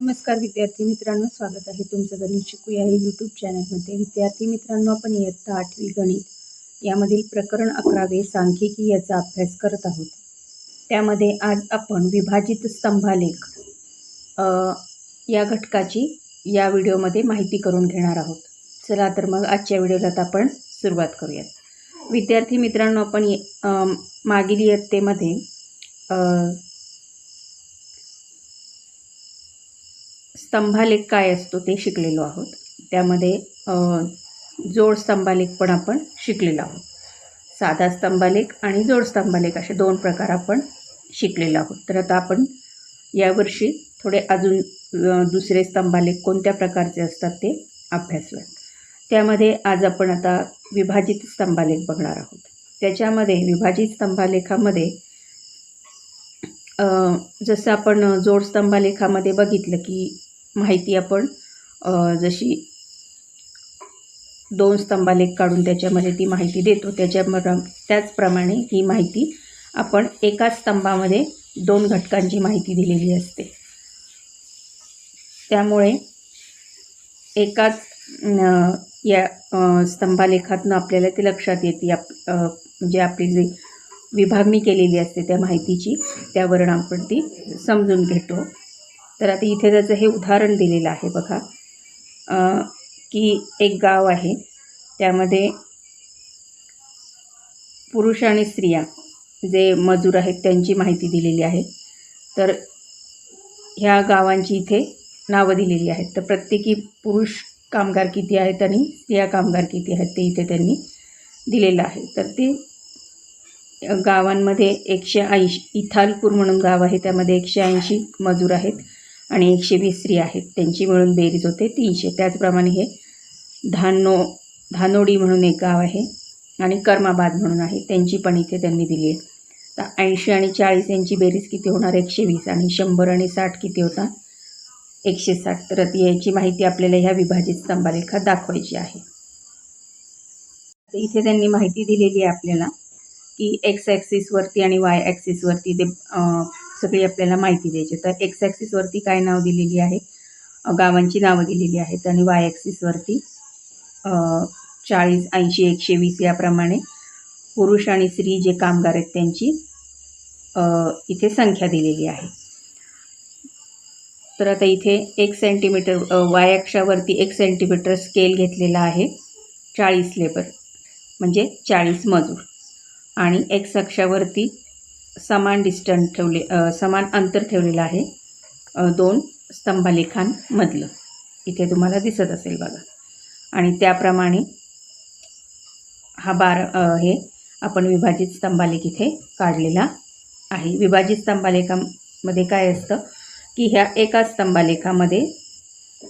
नमस्कार विद्यार्थी मित्रांनो, स्वागत आहे तुमचं गणित शिकूया या यूट्यूब चॅनलमध्ये। विद्यार्थी मित्रांनो, आपण इयत्ता 8वी गणित यामधील प्रकरण 11वे सांख्यिकी याचा अभ्यास करत आहोत। त्यामध्ये आज आपण विभाजित स्तंभालेख या घटकाची या व्हिडिओमध्ये माहिती करून घेणार आहोत। चला तर मग आजच्या व्हिडिओला आपण सुरुवात करूयात। विद्यार्थी मित्रांनो, आपण मागील इयत्तेमध्ये स्तंभालेख काय असतो ते शिकलेलो आहोत। त्यामध्ये जोड स्तंभालेख पण आपण शिकलेलो आहोत। साधा स्तंभालेख आणि जोड स्तंभालेख असे दोन प्रकार आपण शिकलेलो आहोत। तर आता आपण यावर्षी थोडे अजून दुसरे स्तंभालेख कोणत्या प्रकारचे असतात ते अभ्यासूया। त्यामध्ये आज आपण आता विभाजित स्तंभालेख बघणार आहोत। त्याच्यामध्ये विभाजित स्तंभालेखामध्ये जसं आपण जोड स्तंभालेखामध्ये बघितलं की माहिती आपण जशी दोन स्तंभालेख काढून त्याच्यामध्ये ती माहिती देतो, त्याचप्रमाणे ही माहिती आपण एकाच स्तंभामध्ये दोन घटकांची माहिती दिलेली असते। त्यामुळे एकाच या स्तंभालेखातून आपल्याला ते लक्षात येते म्हणजे आपली जी विभागणी केलेली असते त्या माहितीची, त्यावरून आपण ती समजून घेतो। तर आता इथे त्याचं हे उदाहरण दिलेलं आहे बघा, की एक गाव आहे, त्यामध्ये पुरुष आणि स्त्रिया जे मजूर आहेत त्यांची माहिती दिलेली आहे। तर ह्या गावांची इथे नावं दिलेली आहेत। तर प्रत्येकी पुरुष कामगार किती आहेत आणि स्त्रिया कामगार किती आहेत ते इथे त्यांनी दिलेलं आहे। तर ते गावांमध्ये 180 इथालपूर म्हणून गाव आहे, त्यामध्ये 180 मजूर आहेत आणि 120 स्त्रिया आहेत, त्यांची मिळून बेरीज होते 300। त्याचप्रमाणे हे धानोडी म्हणून एक गाव आहे आणि कर्माबाद म्हणून आहे, त्यांची पण इथे त्यांनी दिली आहे। तर 80 आणि 40 यांची बेरीज किती होणार 120, आणि 100 आणि 60 किती होता 160। तर याची माहिती आपल्याला ह्या विभाजित स्तंभालेखात दाखवायची आहे। इथे त्यांनी माहिती दिलेली आहे आपल्याला की एक्स ॲक्सिसवरती आणि वाय ॲक्सिसवरती ते सगळी आपल्याला माहिती द्यायची। तर एक्स ॲक्सिसवरती काय नाव दिलेली आहे, गावांची नावं दिलेली आहेत, आणि वाय ॲक्सिसवरती 40, 80, 120 याप्रमाणे पुरुष आणि स्त्री जे कामगार आहेत त्यांची इथे संख्या दिलेली आहे। तर आता इथे 1 सेंटीमीटर वाय अक्षावरती 1 सेंटीमीटर स्केल घेतलेला आहे 40 लेबर म्हणजे 40 मजूर, आणि एक्स अक्षावरती समान समान अंतर ठेवलेलं आहे दोन स्तंभालेखांमधलं, इथे तुम्हाला दिसत असेल बघा। आणि त्याप्रमाणे हा हे आपण विभाजित स्तंभालेख इथे काढलेला आहे। विभाजित स्तंभालेखामध्ये काय असतं की ह्या एका स्तंभालेखामध्ये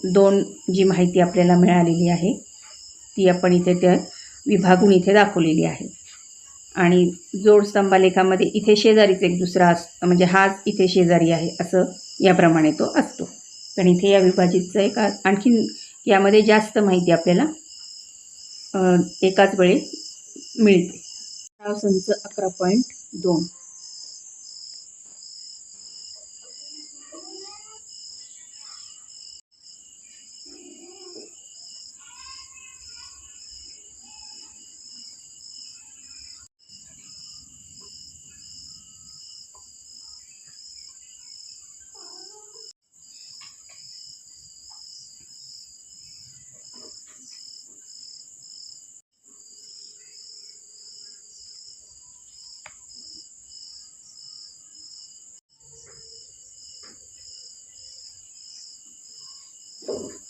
दोन जी माहिती आपल्याला मिळालेली आहे ती आपण इथे त्या विभागून इथे दाखवलेली आहे। आणि जोड स्तंभालेखामध्ये इथे शेजारीच एक दुसरा म्हणजे हाच इथे शेजारी आहे असं याप्रमाणे तो असतो। पण इथे या विभाजितचं एक आणखीन यामध्ये जास्त माहिती आपल्याला एकाच वेळी मिळते। संच 11.2 Oh.